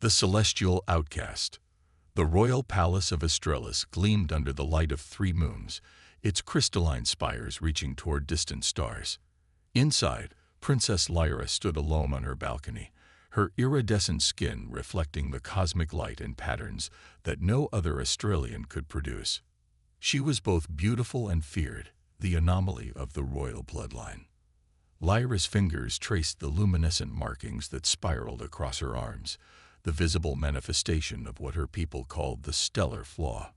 The celestial outcast. The royal palace of Astralis gleamed under the light of 3 moons, its crystalline spires reaching toward distant stars. Inside, Princess Lyra stood alone on her balcony, her iridescent skin reflecting the cosmic light and patterns that no other Australian could produce. She was both beautiful and feared, the anomaly of the royal bloodline. Lyra's fingers traced the luminescent markings that spiraled across her arms, the visible manifestation of what her people called the stellar flaw.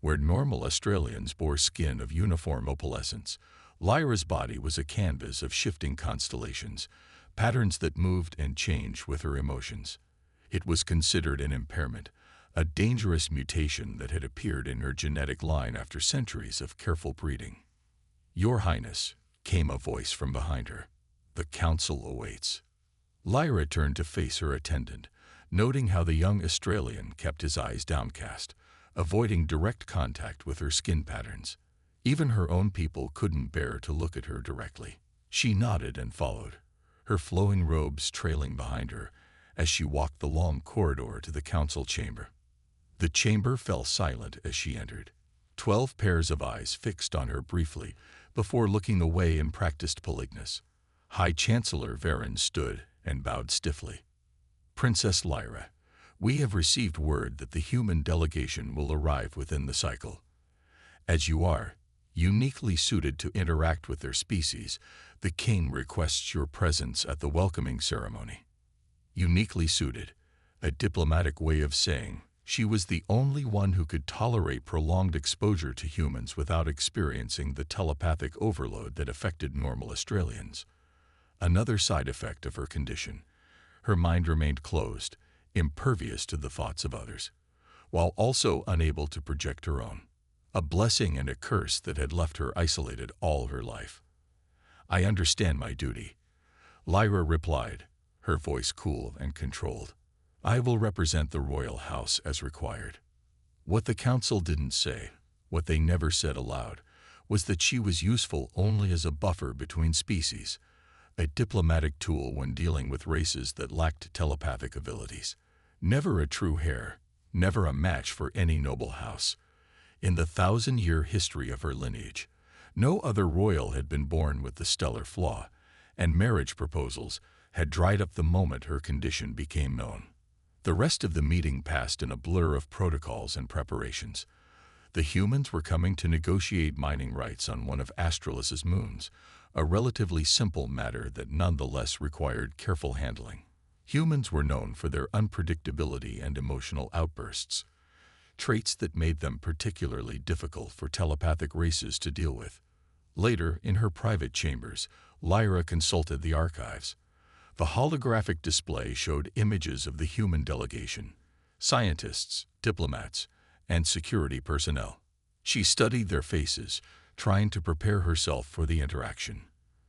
Where normal Australians bore skin of uniform opalescence, Lyra's body was a canvas of shifting constellations, patterns that moved and changed with her emotions. It was considered an impairment, a dangerous mutation that had appeared in her genetic line after centuries of careful breeding. "Your Highness," came a voice from behind her. "The council awaits." Lyra turned to face her attendant, noting how the young Australian kept his eyes downcast, avoiding direct contact with her skin patterns. Even her own people couldn't bear to look at her directly. She nodded and followed, her flowing robes trailing behind her as she walked the long corridor to the council chamber. The chamber fell silent as she entered, 12 pairs of eyes fixed on her briefly before looking away in practiced politeness. High Chancellor Varen stood and bowed stiffly. "Princess Lyra, we have received word that the human delegation will arrive within the cycle. As you are uniquely suited to interact with their species, the king requests your presence at the welcoming ceremony." Uniquely suited, a diplomatic way of saying she was the only one who could tolerate prolonged exposure to humans without experiencing the telepathic overload that affected normal Australians. Another side effect of her condition, her mind remained closed, impervious to the thoughts of others, while also unable to project her own. A blessing and a curse that had left her isolated all her life. "I understand my duty," Lyra replied, her voice cool and controlled. "I will represent the royal house as required." What the council didn't say, what they never said aloud, was that she was useful only as a buffer between species, a diplomatic tool when dealing with races that lacked telepathic abilities. Never a true heir, never a match for any noble house. In the 1,000-year history of her lineage, no other royal had been born with the stellar flaw, and marriage proposals had dried up the moment her condition became known. The rest of the meeting passed in a blur of protocols and preparations. The humans were coming to negotiate mining rights on one of Astralis's moons, a relatively simple matter that nonetheless required careful handling. Humans were known for their unpredictability and emotional outbursts, traits that made them particularly difficult for telepathic races to deal with. Later, in her private chambers, Lyra consulted the archives. The holographic display showed images of the human delegation, scientists, diplomats, and security personnel. She studied their faces, trying to prepare herself for the interaction.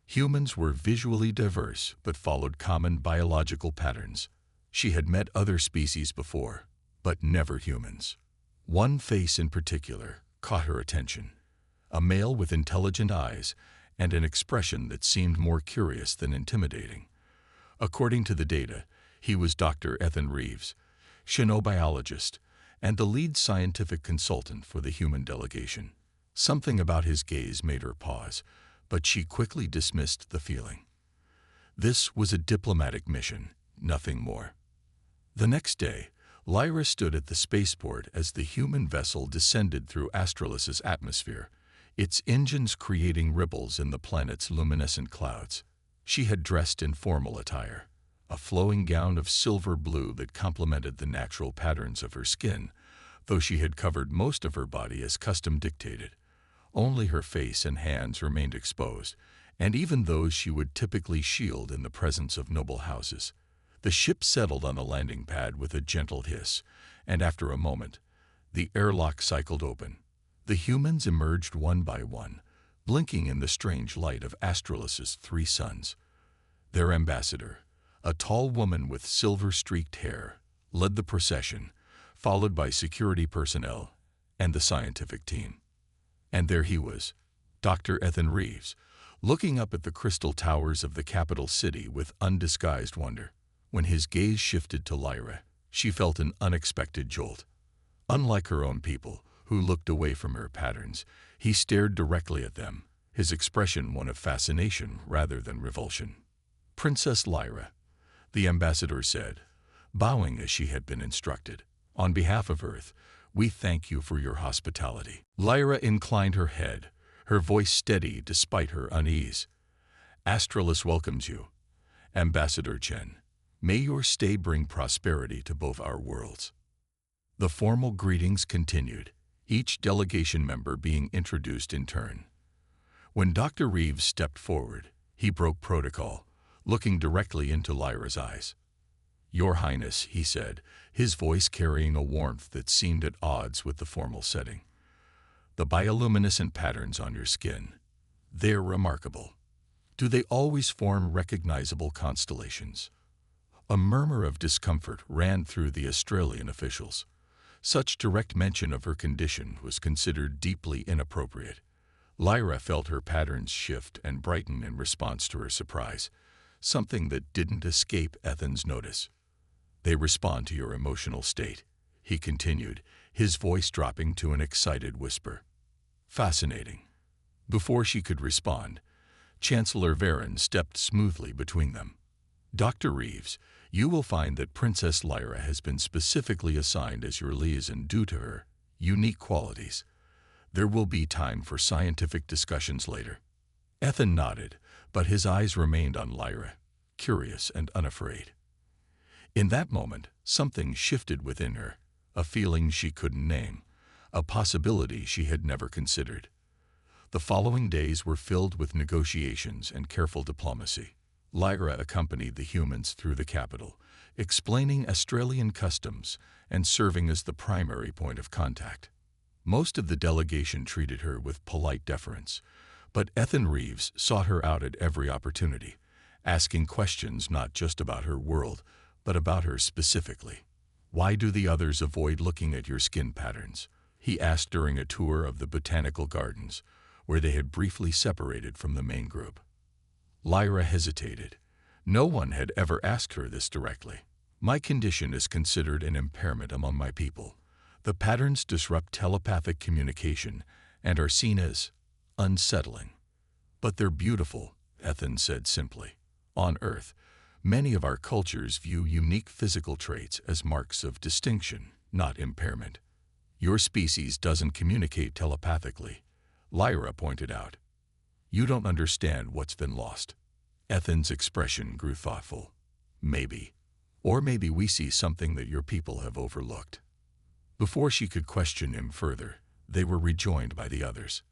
Humans were visually diverse but followed common biological patterns. She had met other species before, but never humans. One face in particular caught her attention, a male with intelligent eyes and an expression that seemed more curious than intimidating. According to the data, he was Dr. Ethan Reeves, xenobiologist, and the lead scientific consultant for the human delegation. Something about his gaze made her pause, but she quickly dismissed the feeling. This was a diplomatic mission, nothing more. The next day, Lyra stood at the spaceport as the human vessel descended through Astralis's atmosphere, its engines creating ripples in the planet's luminescent clouds. She had dressed in formal attire, a flowing gown of silver blue that complemented the natural patterns of her skin, though she had covered most of her body as custom dictated. Only her face and hands remained exposed, and even those she would typically shield in the presence of noble houses. The ship settled on the landing pad with a gentle hiss, and after a moment, the airlock cycled open. The humans emerged one by one, blinking in the strange light of Astralis's 3 suns. Their ambassador, a tall woman with silver-streaked hair, led the procession, followed by security personnel and the scientific team. And there he was, Dr. Ethan Reeves, looking up at the crystal towers of the capital city with undisguised wonder. When his gaze shifted to Lyra, She felt an unexpected jolt. Unlike her own people, who looked away from her patterns, he stared directly at them, his expression one of fascination rather than revulsion. "Princess Lyra," the ambassador said, bowing as she had been instructed. "On behalf of Earth, we thank you for your hospitality." Lyra inclined her head, her voice steady despite her unease. "Astralis welcomes you, Ambassador Chen. May your stay bring prosperity to both our worlds." The formal greetings continued, each delegation member being introduced in turn. When Dr. Reeves stepped forward, he broke protocol, looking directly into Lyra's eyes. "Your Highness," he said, his voice carrying a warmth that seemed at odds with the formal setting. "The bioluminescent patterns on your skin, they're remarkable. Do they always form recognizable constellations?" A murmur of discomfort ran through the Australian officials. Such direct mention of her condition was considered deeply inappropriate. Lyra felt her patterns shift and brighten in response to her surprise, something that didn't escape Ethan's notice. "They respond to your emotional state," he continued, his voice dropping to an excited whisper. "Fascinating." Before she could respond, Chancellor Varen stepped smoothly between them. "Dr. Reeves, you will find that Princess Lyra has been specifically assigned as your liaison due to her unique qualities. There will be time for scientific discussions later." Ethan nodded, but his eyes remained on Lyra, curious and unafraid. In that moment, something shifted within her, a feeling she couldn't name, a possibility she had never considered. The following days were filled with negotiations and careful diplomacy. Lyra accompanied the humans through the capital, explaining Australian customs and serving as the primary point of contact. Most of the delegation treated her with polite deference, but Ethan Reeves sought her out at every opportunity, asking questions not just about her world, but about her specifically. "Why do the others avoid looking at your skin patterns?" he asked during a tour of the botanical gardens, where they had briefly separated from the main group. Lyra hesitated. No one had ever asked her this directly. "My condition is considered an impairment among my people. The patterns disrupt telepathic communication and are seen as unsettling. But they're beautiful," Ethan said simply. "On Earth, many of our cultures view unique physical traits as marks of distinction, not impairment. Your species doesn't communicate telepathically," Lyra pointed out. "You don't understand what's been lost." Ethan's expression grew thoughtful. "Maybe. Or maybe we see something that your people have overlooked." Before she could question him further, they were rejoined by the others.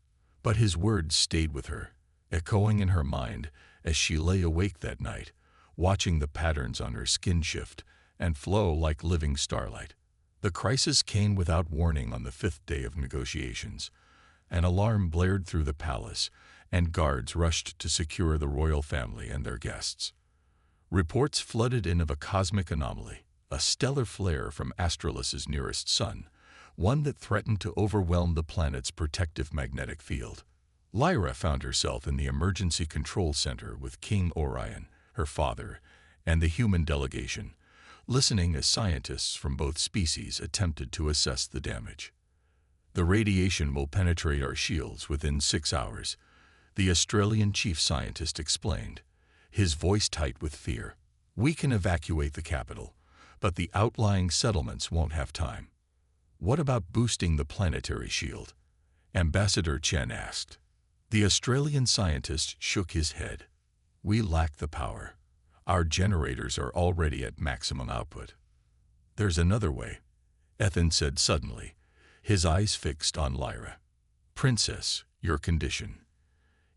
But his words stayed with her, echoing in her mind as she lay awake that night, watching the patterns on her skin shift and flow like living starlight. The crisis came without warning on the 5th day of negotiations. An alarm blared through the palace, and guards rushed to secure the royal family and their guests. Reports flooded in of a cosmic anomaly, a stellar flare from Astralis's nearest sun, one that threatened to overwhelm the planet's protective magnetic field. Lyra found herself in the emergency control center with King Orion, her father, and the human delegation, listening as scientists from both species attempted to assess the damage. "The radiation will penetrate our shields within 6 hours," the Australian chief scientist explained, his voice tight with fear. "We can evacuate the capital, but the outlying settlements won't have time." "What about boosting the planetary shield?" Ambassador Chen asked. The Australian scientist shook his head. "We lack the power. Our generators are already at maximum output." "There's another way," Ethan said suddenly, his eyes fixed on Lyra. "Princess, your condition.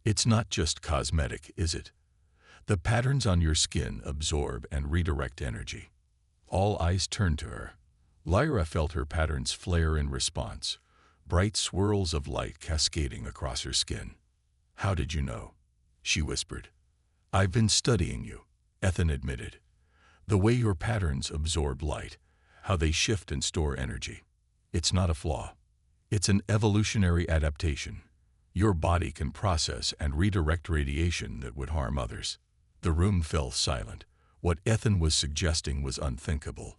It's not just cosmetic, is it? The patterns on your skin absorb and redirect energy." All eyes turned to her. Lyra felt her patterns flare in response, bright swirls of light cascading across her skin. "How did you know?" she whispered. "I've been studying you," Ethan admitted. "The way your patterns absorb light, how they shift and store energy. It's not a flaw. It's an evolutionary adaptation. Your body can process and redirect radiation that would harm others." The room fell silent. What Ethan was suggesting was unthinkable.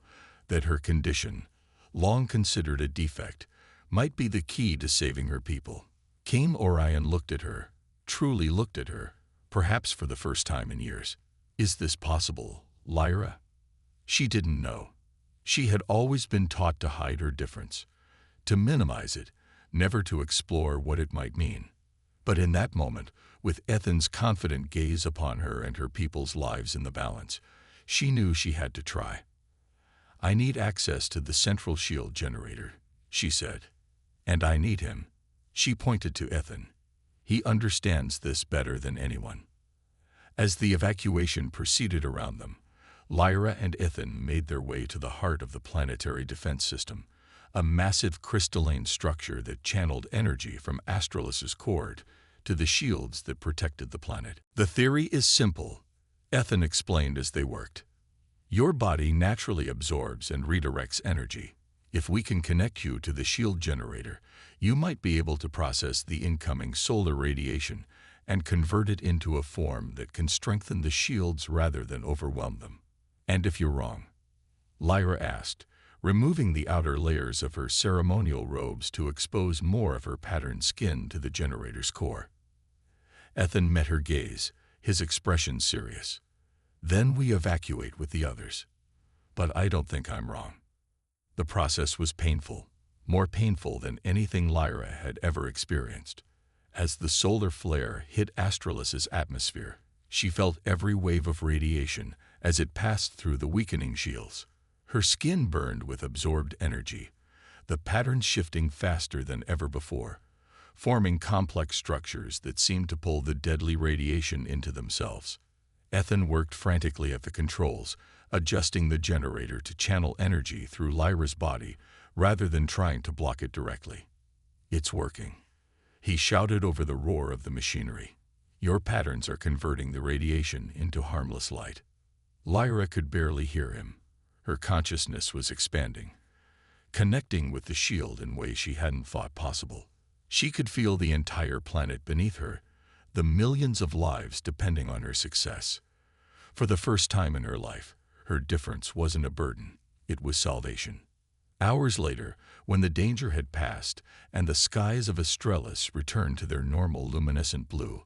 that her condition, long considered a defect, might be the key to saving her people. Kame Orion looked at her, truly looked at her, perhaps for the first time in years. Is this possible, Lyra? She didn't know. She had always been taught to hide her difference, to minimize it, never to explore what it might mean. But in that moment, with Ethan's confident gaze upon her and her people's lives in the balance, she knew she had to try. I need access to the central shield generator, she said. And I need him. She pointed to Ethan. He understands this better than anyone. As the evacuation proceeded around them, Lyra and Ethan made their way to the heart of the planetary defense system, a massive crystalline structure that channeled energy from Astralus's core to the shields that protected the planet. The theory is simple, Ethan explained as they worked. Your body naturally absorbs and redirects energy. If we can connect you to the shield generator, you might be able to process the incoming solar radiation and convert it into a form that can strengthen the shields rather than overwhelm them. And if you're wrong? Lyra asked, removing the outer layers of her ceremonial robes to expose more of her patterned skin to the generator's core. Ethan met her gaze, his expression serious. Then we evacuate with the others. But I don't think I'm wrong. The process was painful, more painful than anything Lyra had ever experienced. As the solar flare hit Astralus's atmosphere, she felt every wave of radiation as it passed through the weakening shields. Her skin burned with absorbed energy, the patterns shifting faster than ever before, forming complex structures that seemed to pull the deadly radiation into themselves. Ethan worked frantically at the controls, adjusting the generator to channel energy through Lyra's body rather than trying to block it directly. It's working, he shouted over the roar of the machinery. Your patterns are converting the radiation into harmless light. Lyra could barely hear him. Her consciousness was expanding, connecting with the shield in ways she hadn't thought possible. She could feel the entire planet beneath her, the millions of lives depending on her success. For the first time in her life, her difference wasn't a burden, it was salvation. Hours later, when the danger had passed and the skies of Astralis returned to their normal luminescent blue,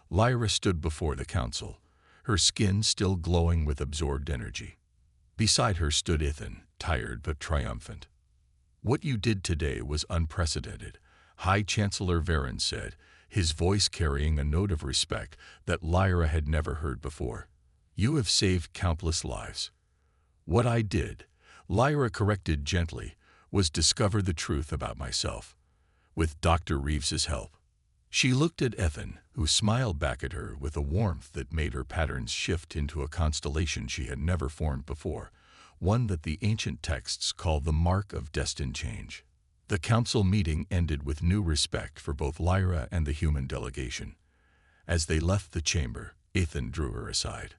Lyra stood before the council, her skin still glowing with absorbed energy. Beside her stood Ethan, tired but triumphant. What you did today was unprecedented, High Chancellor Varen said, his voice carrying a note of respect that Lyra had never heard before. You have saved countless lives. What I did, Lyra corrected gently, was discover the truth about myself. With Dr. Reeves's help. She looked at Ethan, who smiled back at her with a warmth that made her patterns shift into a constellation she had never formed before, one that the ancient texts call the mark of destined change. The council meeting ended with new respect for both Lyra and the human delegation. As they left the chamber, Ethan drew her aside.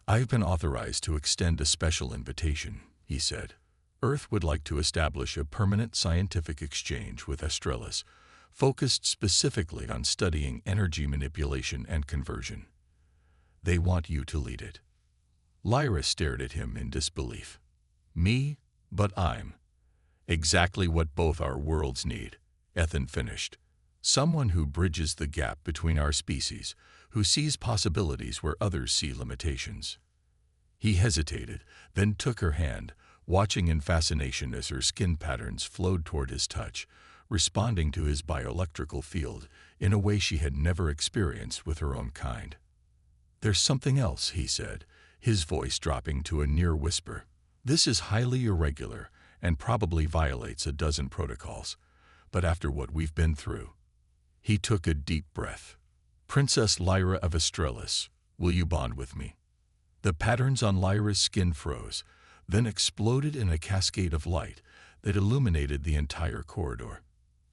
I've been authorized to extend a special invitation, he said. Earth would like to establish a permanent scientific exchange with Astralis, focused specifically on studying energy manipulation and conversion. They want you to lead it. Lyra stared at him in disbelief. Me? But I'm. Exactly what both our worlds need, Ethan finished. Someone who bridges the gap between our species, who sees possibilities where others see limitations. He hesitated, then took her hand, watching in fascination as her skin patterns flowed toward his touch, responding to his bioelectrical field in a way she had never experienced with her own kind. There's something else, he said, his voice dropping to a near whisper. This is highly irregular and probably violates a dozen protocols, but after what we've been through. He took a deep breath. Princess Lyra of Astralis, will you bond with me? The patterns on Lyra's skin froze, then exploded in a cascade of light that illuminated the entire corridor.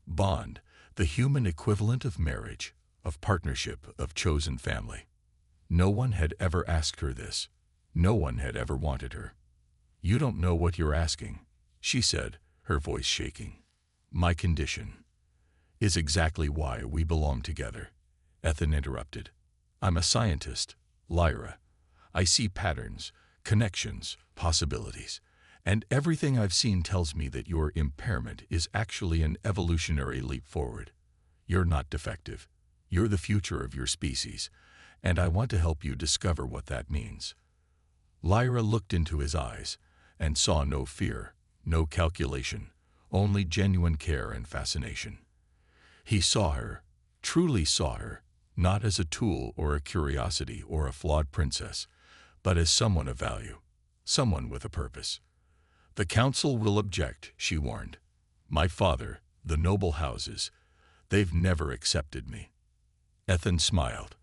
Bond, the human equivalent of marriage, of partnership, of chosen family. No one had ever asked her this. No one had ever wanted her. You don't know what you're asking, she said, her voice shaking. My condition is exactly why we belong together, Ethan interrupted. I'm a scientist, Lyra. I see patterns, connections, possibilities, And everything I've seen tells me that your impairment is actually an evolutionary leap forward. You're not defective. You're the future of your species, and I want to help you discover what that means." Lyra looked into his eyes and saw no fear, no calculation, only genuine care and fascination. He saw her, truly saw her, not as a tool or a curiosity or a flawed princess, but as someone of value, someone with a purpose. "The council will object," she warned. "My father, the noble houses, they've never accepted me." Ethan smiled.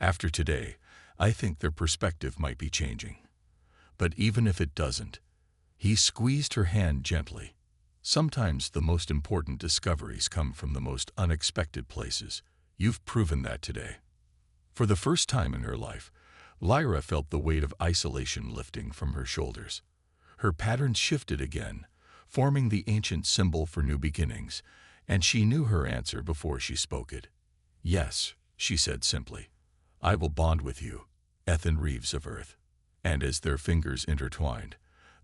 "After today, I think their perspective might be changing. But even if it doesn't," he squeezed her hand gently, "sometimes the most important discoveries come from the most unexpected places. You've proven that today." For the first time in her life, Lyra felt the weight of isolation lifting from her shoulders. Her patterns shifted again, forming the ancient symbol for new beginnings, and she knew her answer before she spoke it. "Yes," she said simply. "I will bond with you, Ethan Reeves of Earth." And as their fingers intertwined,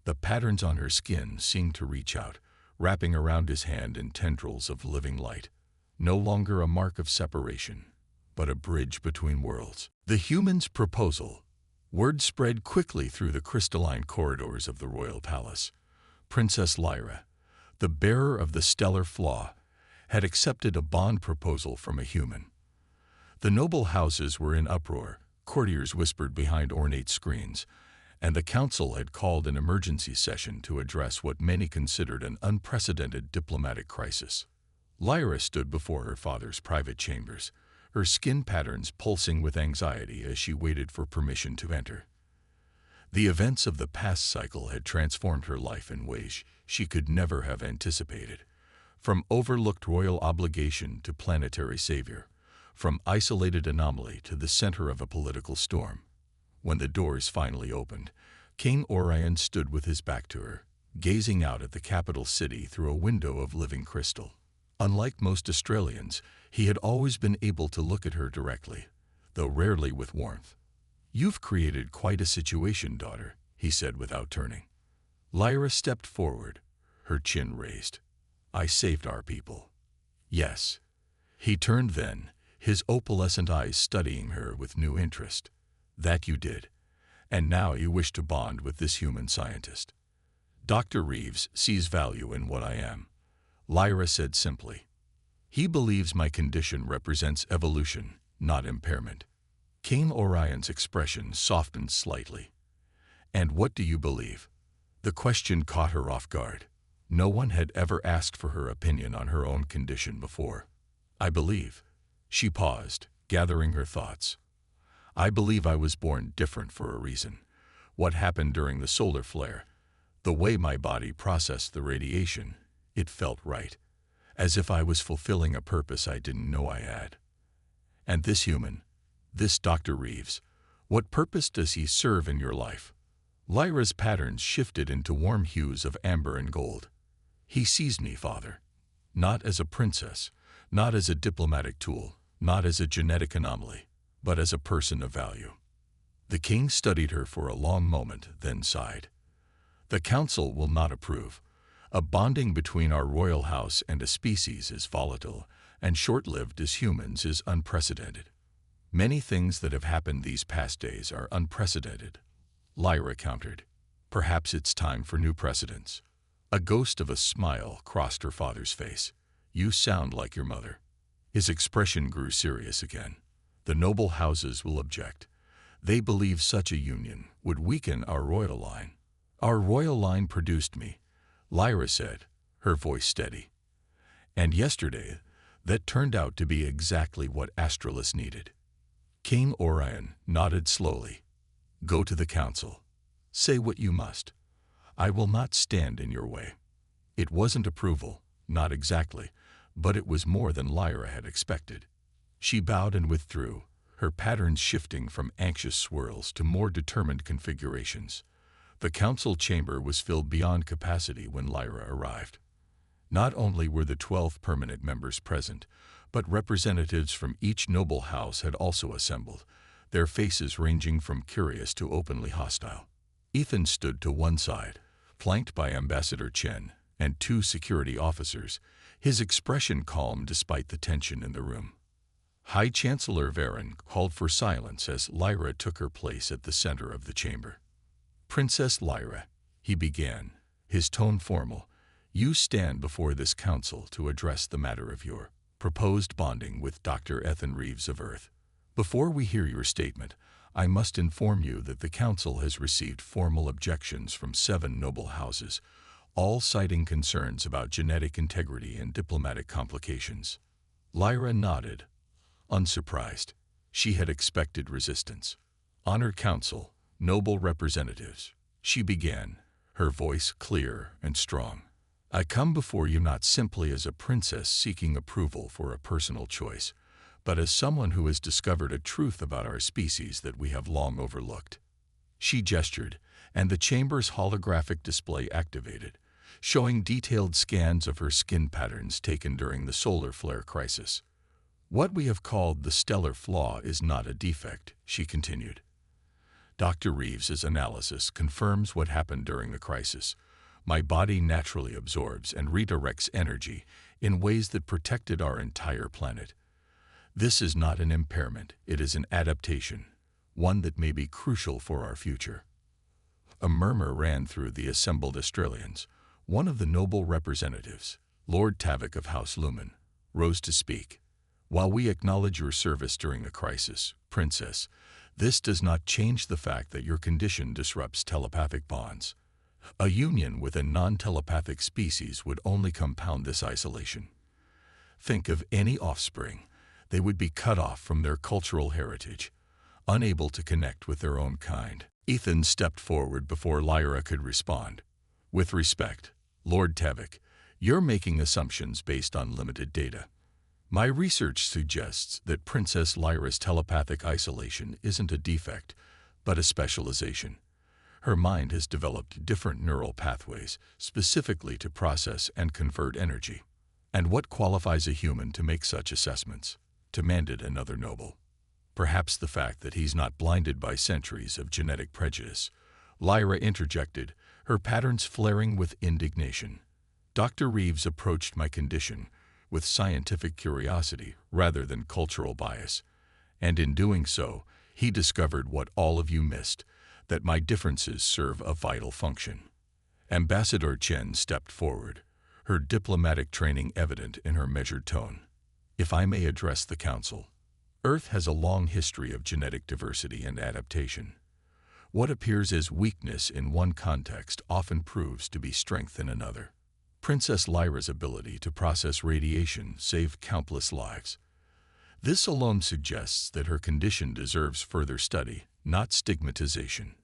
the patterns on her skin seemed to reach out, wrapping around his hand in tendrils of living light. No longer a mark of separation, but a bridge between worlds. The human's proposal. Word spread quickly through the crystalline corridors of the royal palace. Princess Lyra, the bearer of the stellar flaw, had accepted a bond proposal from a human. The noble houses were in uproar, courtiers whispered behind ornate screens, and the council had called an emergency session to address what many considered an unprecedented diplomatic crisis. Lyra stood before her father's private chambers, her skin patterns pulsing with anxiety as she waited for permission to enter. The events of the past cycle had transformed her life in ways she could never have anticipated. From overlooked royal obligation to planetary savior, from isolated anomaly to the center of a political storm. When the doors finally opened, King Orion stood with his back to her, gazing out at the capital city through a window of living crystal. Unlike most Australians, he had always been able to look at her directly, though rarely with warmth. "You've created quite a situation, daughter," he said without turning. Lyra stepped forward, her chin raised. "I saved our people." "Yes." He turned then, his opalescent eyes studying her with new interest. "That you did. And now you wish to bond with this human scientist." "Dr. Reeves sees value in what I am," Lyra said simply. "He believes my condition represents evolution, not impairment." King Orion's expression softened slightly. "And what do you believe?" The question caught her off guard. No one had ever asked for her opinion on her own condition before. "I believe." She paused, gathering her thoughts. "I believe I was born different for a reason. What happened during the solar flare, the way my body processed the radiation, it felt right. As if I was fulfilling a purpose I didn't know I had. And this human, this Dr. Reeves, what purpose does he serve in your life?" Lyra's patterns shifted into warm hues of amber and gold. "He sees me, father. Not as a princess, not as a diplomatic tool, not as a genetic anomaly, but as a person of value." The king studied her for a long moment, then sighed. "The council will not approve. A bonding between our royal house and a species is volatile, and short-lived as humans is unprecedented." "Many things that have happened these past days are unprecedented," Lyra countered. "Perhaps it's time for new precedents." A ghost of a smile crossed her father's face. "You sound like your mother." His expression grew serious again. "The noble houses will object. They believe such a union would weaken our royal line." "Our royal line produced me," Lyra said, her voice steady. "And yesterday, that turned out to be exactly what Astralis needed." King Orion nodded slowly. "Go to the council. Say what you must. I will not stand in your way." It wasn't approval, not exactly, but it was more than Lyra had expected. She bowed and withdrew, her patterns shifting from anxious swirls to more determined configurations. The council chamber was filled beyond capacity when Lyra arrived. Not only were the 12 permanent members present, but representatives from each noble house had also assembled, their faces ranging from curious to openly hostile. Ethan stood to one side, Flanked by Ambassador Chen and 2 security officers, his expression calm despite the tension in the room. High Chancellor Varen called for silence as Lyra took her place at the center of the chamber. "Princess Lyra," he began, his tone formal, "you stand before this council to address the matter of your proposed bonding with Dr. Ethan Reeves of Earth. Before we hear your statement, I must inform you that the council has received formal objections from 7 noble houses, all citing concerns about genetic integrity and diplomatic complications." Lyra nodded, unsurprised. She had expected resistance. "Honored Council, noble representatives," she began, her voice clear and strong. "I come before you not simply as a princess seeking approval for a personal choice, but as someone who has discovered a truth about our species that we have long overlooked." She gestured, and the chamber's holographic display activated, showing detailed scans of her skin patterns taken during the solar flare crisis. "What we have called the stellar flaw is not a defect," she continued. "Dr. Reeves's analysis confirms what happened during the crisis. My body naturally absorbs and redirects energy in ways that protected our entire planet. This is not an impairment, it is an adaptation, one that may be crucial for our future." A murmur ran through the assembled Australians. One of the noble representatives, Lord Tavik of House Lumen, rose to speak. "While we acknowledge your service during the crisis, Princess, this does not change the fact that your condition disrupts telepathic bonds. A union with a non-telepathic species would only compound this isolation. Think of any offspring. They would be cut off from their cultural heritage, unable to connect with their own kind." Ethan stepped forward before Lyra could respond. "With respect, Lord Tavik, you're making assumptions based on limited data. My research suggests that Princess Lyra's telepathic isolation isn't a defect, but a specialization. Her mind has developed different neural pathways, specifically to process and convert energy." "And what qualifies a human to make such assessments?" demanded another noble. "Perhaps the fact that he's not blinded by centuries of genetic prejudice," Lyra interjected, her patterns flaring with indignation. "Dr. Reeves approached my condition with scientific curiosity rather than cultural bias, and in doing so, he discovered what all of you missed, that my differences serve a vital function." Ambassador Chen stepped forward, her diplomatic training evident in her measured tone. "If I may address the council, Earth has a long history of genetic diversity and adaptation. What appears as weakness in one context often proves to be strength in another. Princess Lyra's ability to process radiation saved countless lives. This alone suggests that her condition deserves further study, not stigmatization."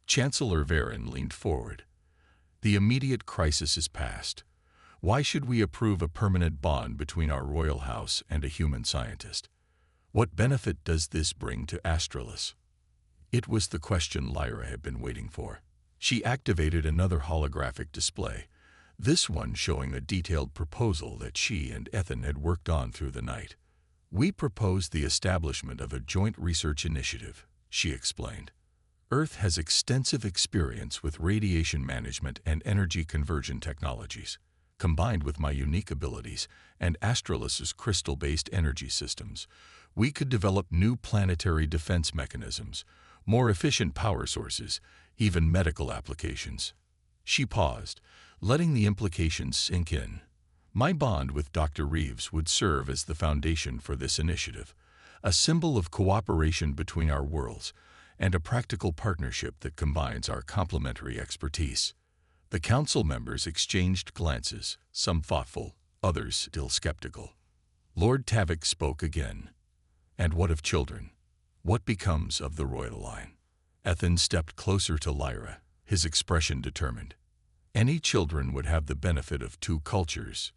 Chancellor Varen leaned forward. "The immediate crisis is past. Why should we approve a permanent bond between our royal house and a human scientist? What benefit does this bring to Astralis?" It was the question Lyra had been waiting for. She activated another holographic display, this one showing a detailed proposal that she and Ethan had worked on through the night. "We propose the establishment of a joint research initiative," she explained. "Earth has extensive experience with radiation management and energy conversion technologies. Combined with my unique abilities and Astralis's crystal-based energy systems, we could develop new planetary defense mechanisms, more efficient power sources, even medical applications." She paused, letting the implications sink in. "My bond with Dr. Reeves would serve as the foundation for this initiative, a symbol of cooperation between our worlds and a practical partnership that combines our complementary expertise." The council members exchanged glances, some thoughtful, others still skeptical. Lord Tavik spoke again. "And what of children? What becomes of the royal line?" Ethan stepped closer to Lyra, his expression determined. "Any children would have the benefit of 2 cultures,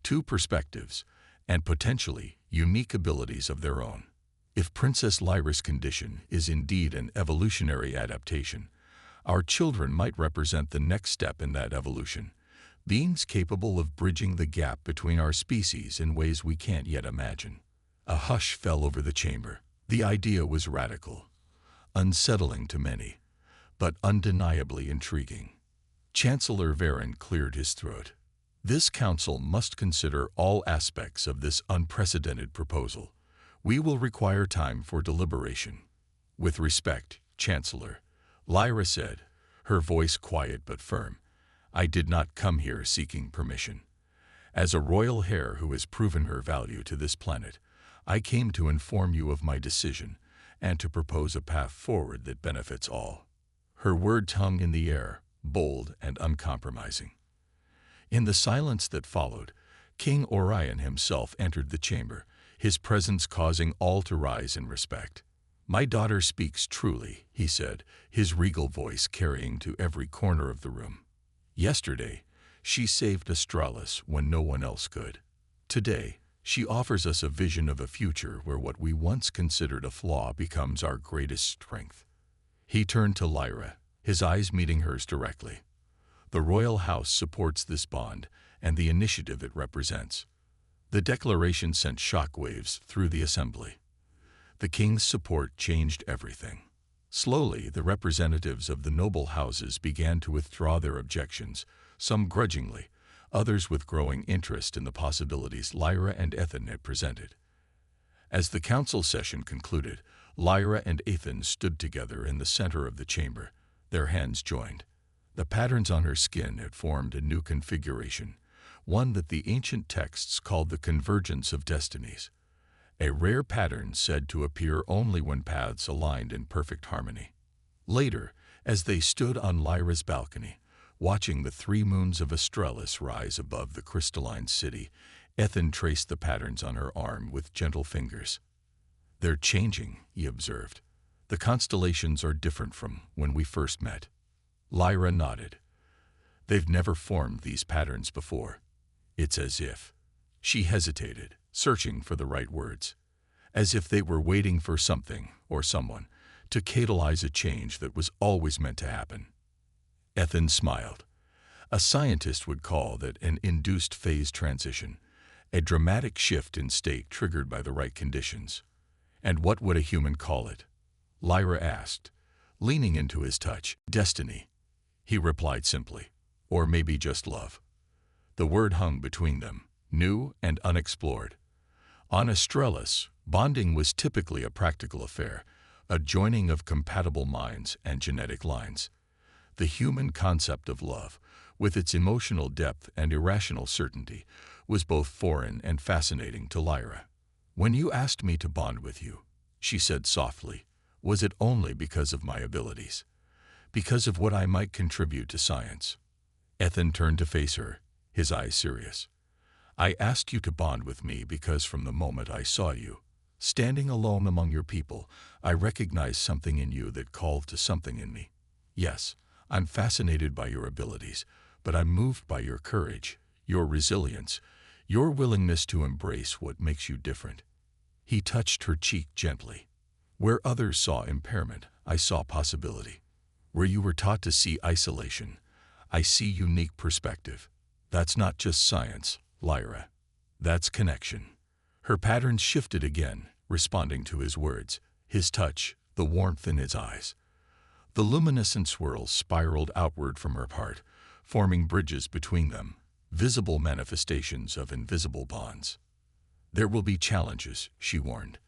2 perspectives, and potentially unique abilities of their own. If Princess Lyra's condition is indeed an evolutionary adaptation, our children might represent the next step in that evolution, beings capable of bridging the gap between our species in ways we can't yet imagine." A hush fell over the chamber. The idea was radical, unsettling to many, but undeniably intriguing. Chancellor Varen cleared his throat. This council must consider all aspects of this unprecedented proposal. We will require time for deliberation. With respect, Chancellor, Lyra said, her voice quiet but firm. I did not come here seeking permission. As a royal heir who has proven her value to this planet, I came to inform you of my decision and to propose a path forward that benefits all. Her words hung in the air, bold and uncompromising. In the silence that followed, King Orion himself entered the chamber, his presence causing all to rise in respect. My daughter speaks truly, he said, his regal voice carrying to every corner of the room. Yesterday, she saved Australis when no one else could. Today, she offers us a vision of a future where what we once considered a flaw becomes our greatest strength. He turned to Lyra, his eyes meeting hers directly. The royal house supports this bond and the initiative it represents. The declaration sent shockwaves through the assembly. The king's support changed everything. Slowly, the representatives of the noble houses began to withdraw their objections, some grudgingly, others with growing interest in the possibilities Lyra and Ethan had presented. As the council session concluded, Lyra and Ethan stood together in the center of the chamber, their hands joined. The patterns on her skin had formed a new configuration, one that the ancient texts called the convergence of destinies, a rare pattern said to appear only when paths aligned in perfect harmony. Later, as they stood on Lyra's balcony, watching the 3 moons of Australis rise above the crystalline city, Ethan traced the patterns on her arm with gentle fingers. They're changing, he observed. The constellations are different from when we first met. Lyra nodded. They've never formed these patterns before. It's as if. She hesitated, searching for the right words. As if they were waiting for something, or someone, to catalyze a change that was always meant to happen. Ethan smiled. A scientist would call that an induced phase transition, a dramatic shift in state triggered by the right conditions. And what would a human call it? Lyra asked, leaning into his touch. Destiny. He replied simply. Or maybe just love. The word hung between them, new and unexplored. On Australis, bonding was typically a practical affair, a joining of compatible minds and genetic lines. The human concept of love, with its emotional depth and irrational certainty, was both foreign and fascinating to Lyra. When you asked me to bond with you, she said softly, was it only because of my abilities? Because of what I might contribute to science? Ethan turned to face her, his eyes serious. I asked you to bond with me because from the moment I saw you, standing alone among your people, I recognized something in you that called to something in me. Yes, I'm fascinated by your abilities, but I'm moved by your courage, your resilience, your willingness to embrace what makes you different. He touched her cheek gently. Where others saw impairment, I saw possibility. Where you were taught to see isolation, I see unique perspective. That's not just science, Lyra. That's connection. Her patterns shifted again, responding to his words, his touch, the warmth in his eyes. The luminescent swirls spiraled outward from her heart, forming bridges between them, visible manifestations of invisible bonds. There will be challenges, she warned.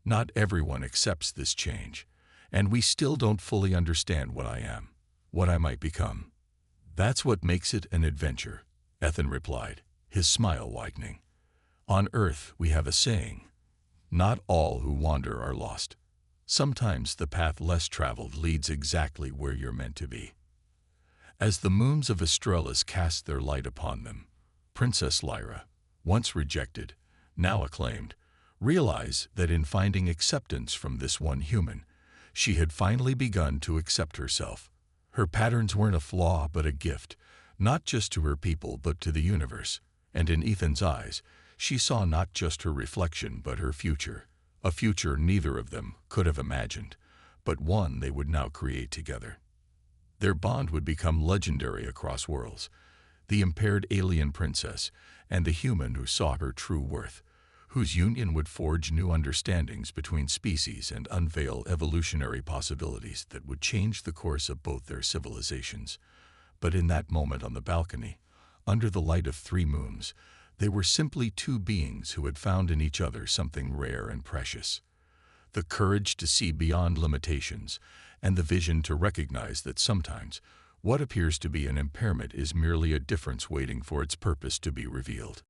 Not everyone accepts this change, and we still don't fully understand what I am, what I might become. That's what makes it an adventure, Ethan replied, his smile widening. On Earth we have a saying, not all who wander are lost. Sometimes the path less traveled leads exactly where you're meant to be. As the moons of Australis cast their light upon them, Princess Lyra, once rejected, now acclaimed, realized that in finding acceptance from this one human, she had finally begun to accept herself. Her patterns weren't a flaw but a gift, not just to her people but to the universe, and in Ethan's eyes, she saw not just her reflection but her future, a future neither of them could have imagined, but one they would now create together. Their bond would become legendary across worlds, the impaired alien princess and the human who saw her true worth, whose union would forge new understandings between species and unveil evolutionary possibilities that would change the course of both their civilizations. But in that moment on the balcony, under the light of three moons, they were simply two beings who had found in each other something rare and precious. The courage to see beyond limitations, and the vision to recognize that sometimes what appears to be an impairment is merely a difference waiting for its purpose to be revealed.